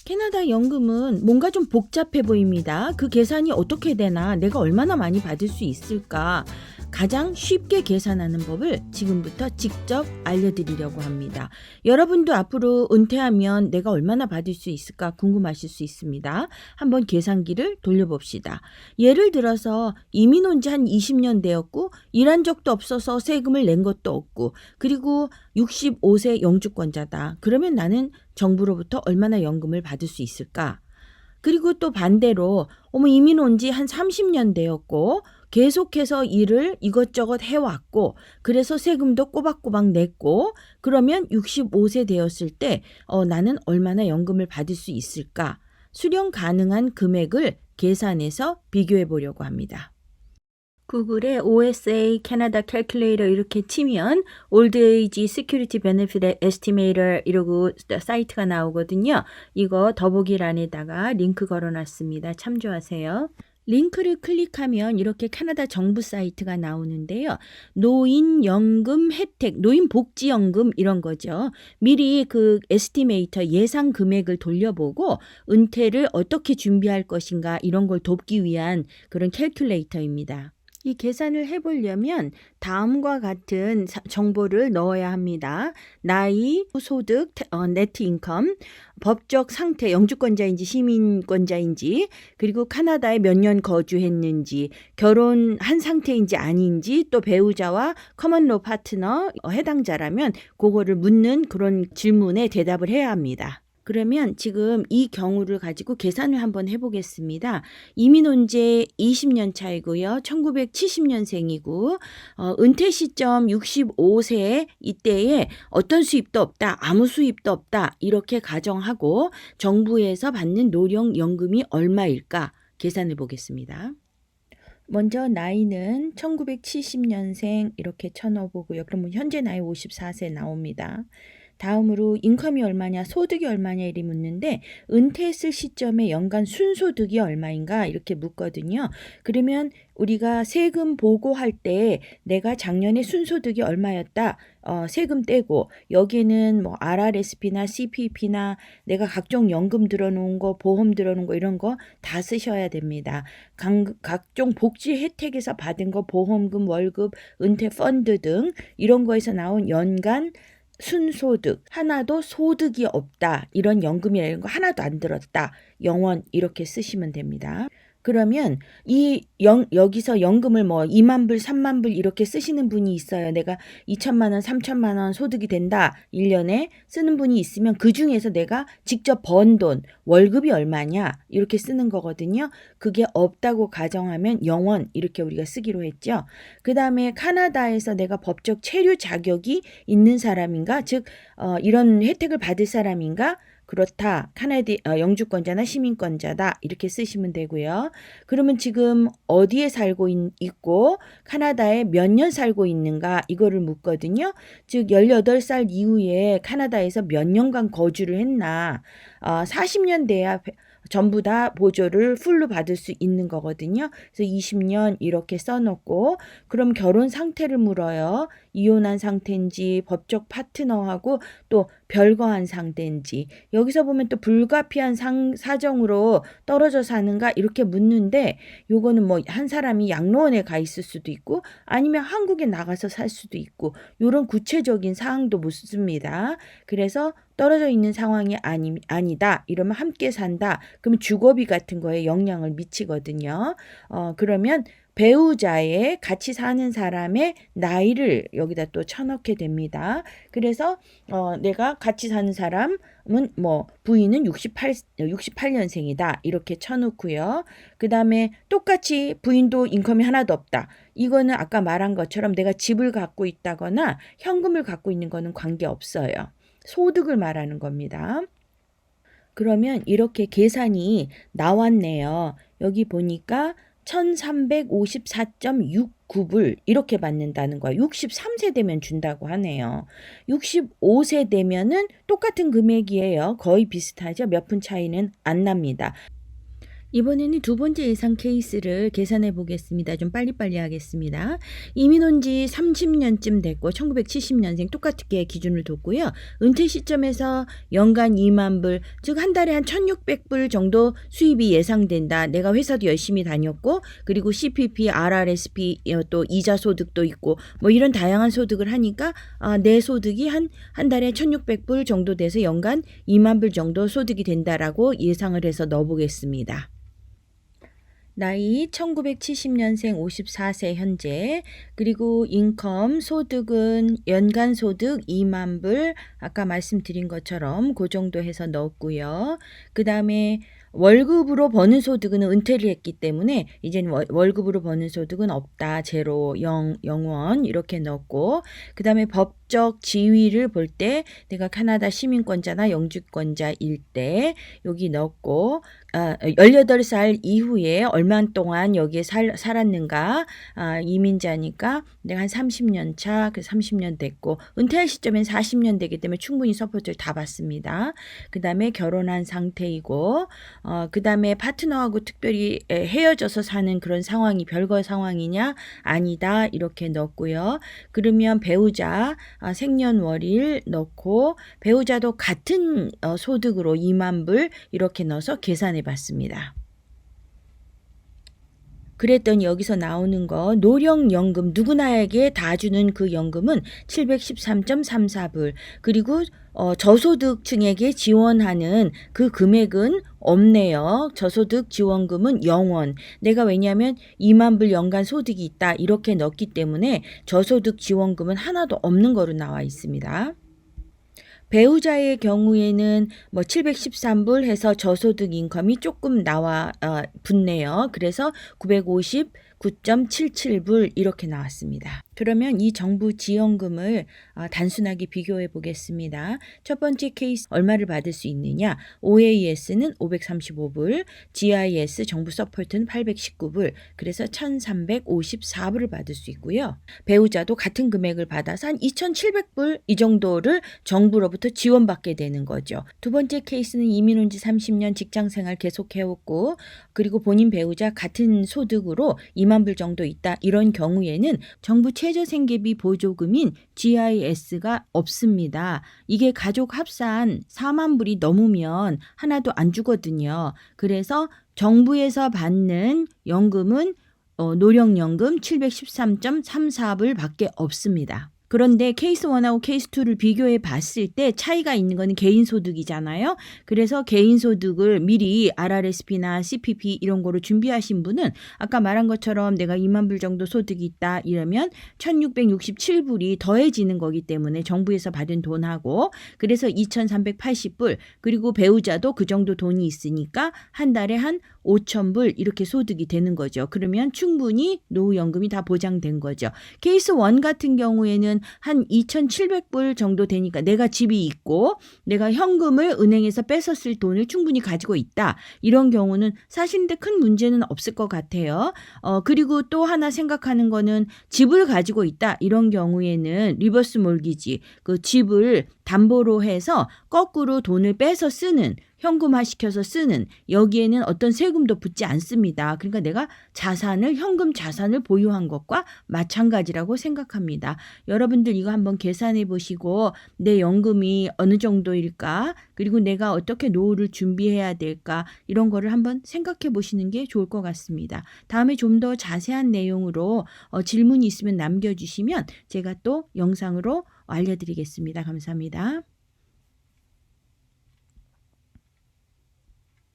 캐나다 연금은 뭔가 좀 복잡해 보입니다. 그 계산이 어떻게 되나, 내가 얼마나 많이 받을 수 있을까, 가장 쉽게 계산하는 법을 지금부터 직접 알려드리려고 합니다. 여러분도 앞으로 은퇴하면 내가 얼마나 받을 수 있을까 궁금하실 수 있습니다. 한번 계산기를 돌려봅시다. 예를 들어서 이민 온 지 한 20년 되었고 일한 적도 없어서 세금을 낸 것도 없고, 그리고 65세 영주권자다. 그러면 나는 정부로부터 얼마나 연금을 받을 수 있을까? 그리고 또 반대로 이민 온 지 한 30년 되었고 계속해서 일을 이것저것 해왔고 그래서 세금도 꼬박꼬박 냈고, 그러면 65세 되었을 때 나는 얼마나 연금을 받을 수 있을까? 수령 가능한 금액을 계산해서 비교해 보려고 합니다. 구글에 OSA 캐나다 캘큘레이터 이렇게 치면 Old Age Security Benefit Estimator 이러고 사이트가 나오거든요. 이거 더보기란에다가 링크 걸어놨습니다. 참조하세요. 링크를 클릭하면 이렇게 캐나다 정부 사이트가 나오는데요. 노인연금 혜택, 노인복지연금 이런 거죠. 미리 그 에스티메이터 예상 금액을 돌려보고 은퇴를 어떻게 준비할 것인가 이런 걸 돕기 위한 그런 캘큘레이터입니다. 이 계산을 해보려면 다음과 같은 정보를 넣어야 합니다. 나이, 소득, 네트 인컴, 법적 상태, 영주권자인지 시민권자인지, 그리고 카나다에 몇 년 거주했는지, 결혼한 상태인지 아닌지, 또 배우자와 커먼로 파트너 해당자라면 그거를 묻는 그런 질문에 대답을 해야 합니다. 그러면 지금 이 경우를 가지고 계산을 한번 해보겠습니다. 이민 온 지 20년 차이고요. 1970년생이고 은퇴 시점 65세 이때에 어떤 수입도 없다, 아무 수입도 없다 이렇게 가정하고 정부에서 받는 노령연금이 얼마일까 계산해 보겠습니다. 먼저 나이는 1970년생 이렇게 쳐넣어보고요. 그러면 현재 나이 54세 나옵니다. 다음으로 인컴이 얼마냐, 소득이 얼마냐 이리 묻는데 은퇴했을 시점에 연간 순소득이 얼마인가 이렇게 묻거든요. 그러면 우리가 세금 보고할 때 내가 작년에 순소득이 얼마였다, 세금 떼고 여기는 뭐 RRSP나 CPP나 내가 각종 연금 들어놓은 거, 보험 들어놓은 거 이런 거 다 쓰셔야 됩니다. 각종 복지 혜택에서 받은 거, 보험금, 월급, 은퇴 펀드 등 이런 거에서 나온 연간 순소득, 하나도 소득이 없다, 이런 연금이라는 거 하나도 안 들었다, 영원 이렇게 쓰시면 됩니다. 그러면 여기서 연금을 뭐 2만 불, 3만 불 이렇게 쓰시는 분이 있어요. 내가 2천만 원, 3천만 원 소득이 된다 1년에 쓰는 분이 있으면 그 중에서 내가 직접 번 돈, 월급이 얼마냐 이렇게 쓰는 거거든요. 그게 없다고 가정하면 영원 이렇게 우리가 쓰기로 했죠. 그 다음에 카나다에서 내가 법적 체류 자격이 있는 사람인가, 즉 이런 혜택을 받을 사람인가, 그렇다, 영주권자나 시민권자다 이렇게 쓰시면 되고요. 그러면 지금 어디에 살고 있고 카나다에 몇 년 살고 있는가 이거를 묻거든요. 즉 18살 이후에 카나다에서 몇 년간 거주를 했나, 40년 돼야 전부 다 보조를 풀로 받을 수 있는 거거든요. 그래서 20년 이렇게 써놓고, 그럼 결혼 상태를 물어요. 이혼한 상태인지 법적 파트너하고 또 별거한 상태인지, 여기서 보면 또 불가피한 사정으로 떨어져 사는가 이렇게 묻는데, 요거는 뭐 한 사람이 양로원에 가 있을 수도 있고 아니면 한국에 나가서 살 수도 있고 요런 구체적인 사항도 묻습니다. 그래서 떨어져 있는 상황이 아니다 이러면 함께 산다, 그러면 주거비 같은 거에 영향을 미치거든요. 그러면 배우자의 같이 사는 사람의 나이를 여기다 또 쳐넣게 됩니다. 그래서 내가 같이 사는 사람은 뭐 부인은 68년생이다 이렇게 쳐놓고요. 그 다음에 똑같이 부인도 인컴이 하나도 없다. 이거는 아까 말한 것처럼 내가 집을 갖고 있다거나 현금을 갖고 있는 거는 관계없어요. 소득을 말하는 겁니다. 그러면 이렇게 계산이 나왔네요. 여기 보니까 1354.69불 이렇게 받는다는 거야. 63세 되면 준다고 하네요. 65세 되면은 똑같은 금액이에요. 거의 비슷하죠. 몇 푼 차이는 안 납니다. 이번에는 두 번째 예상 케이스를 계산해 보겠습니다. 좀 빨리빨리 하겠습니다. 이민 온 지 30년쯤 됐고 1970년생 똑같게 기준을 뒀고요. 은퇴 시점에서 연간 2만 불, 즉 한 달에 한 1,600불 정도 수입이 예상된다. 내가 회사도 열심히 다녔고 그리고 CPP, RRSP 또 이자 소득도 있고 뭐 이런 다양한 소득을 하니까 내 소득이 한 달에 1,600불 정도 돼서 연간 2만 불 정도 소득이 된다라고 예상을 해서 넣어보겠습니다. 나이 1970년생 54세 현재, 그리고 인컴 소득은 연간 소득 2만 불, 아까 말씀드린 것처럼 그 정도 해서 넣었고요. 그 다음에 월급으로 버는 소득은 은퇴를 했기 때문에 이제는 월급으로 버는 소득은 없다. 제로, 0원 이렇게 넣었고, 그 다음에 법적 지위를 볼 때 내가 캐나다 시민권자나 영주권자일 때 여기 넣었고, 18살 이후에 얼마 동안 여기에 살았는가, 이민자니까 내가 한 30년 차, 그 30년 됐고, 은퇴할 시점엔 40년 되기 때문에 충분히 서포트를 다 받습니다. 그 다음에 결혼한 상태이고, 그 다음에 파트너하고 특별히 헤어져서 사는 그런 상황이 별거 상황이냐? 아니다. 이렇게 넣었고요. 그러면 배우자, 생년월일 넣고, 배우자도 같은 소득으로 2만 불 이렇게 넣어서 계산해 봤습니다. 그랬더니 여기서 나오는 거 노령연금, 누구나에게 다 주는 그 연금은 713.34불, 그리고 저소득층에게 지원하는 그 금액은 없네요. 저소득 지원금은 0원. 내가 왜냐하면 2만 불 연간 소득이 있다 이렇게 넣었기 때문에 저소득 지원금은 하나도 없는 거로 나와 있습니다. 배우자의 경우에는 뭐 713불 해서 저소득 인컴이 조금 붙네요. 그래서 959.77불 이렇게 나왔습니다. 그러면 이 정부 지원금을 단순하게 비교해 보겠습니다. 첫 번째 케이스 얼마를 받을 수 있느냐? OAS는 535불, GIS 정부 서포트는 819불, 그래서 1,354불을 받을 수 있고요. 배우자도 같은 금액을 받아서 한 2,700불 이 정도를 정부로부터 지원받게 되는 거죠. 두 번째 케이스는 이민 온 지 30년 직장생활 계속해왔고, 그리고 본인 배우자 같은 소득으로 2만 불 정도 있다. 이런 경우에는 정부 최저생계비 보조금인 GIS가 없습니다. 이게 가족 합산 4만 불이 넘으면 하나도 안 주거든요. 그래서 정부에서 받는 연금은 노령연금 713.34불 밖에 없습니다. 그런데 케이스 1하고 케이스 2를 비교해 봤을 때 차이가 있는 거는 개인 소득이잖아요. 그래서 개인 소득을 미리 RRSP나 CPP 이런 거로 준비하신 분은 아까 말한 것처럼 내가 2만 불 정도 소득이 있다 이러면 1,667불이 더해지는 거기 때문에 정부에서 받은 돈하고, 그래서 2,380불, 그리고 배우자도 그 정도 돈이 있으니까 한 달에 한 5,000불 이렇게 소득이 되는 거죠. 그러면 충분히 노후연금이 다 보장된 거죠. 케이스 1 같은 경우에는 한 2,700불 정도 되니까 내가 집이 있고 내가 현금을 은행에서 뺏었을 돈을 충분히 가지고 있다. 이런 경우는 사실인데 큰 문제는 없을 것 같아요. 그리고 또 하나 생각하는 거는 집을 가지고 있다. 이런 경우에는 리버스 몰기지, 그 집을 담보로 해서 거꾸로 돈을 빼서 쓰는, 현금화 시켜서 쓰는, 여기에는 어떤 세금도 붙지 않습니다. 그러니까 내가 현금 자산을 보유한 것과 마찬가지라고 생각합니다. 여러분들 이거 한번 계산해 보시고 내 연금이 어느 정도일까, 그리고 내가 어떻게 노후를 준비해야 될까, 이런 거를 한번 생각해 보시는 게 좋을 것 같습니다. 다음에 좀 더 자세한 내용으로 질문이 있으면 남겨주시면 제가 또 영상으로 알려드리겠습니다. 감사합니다.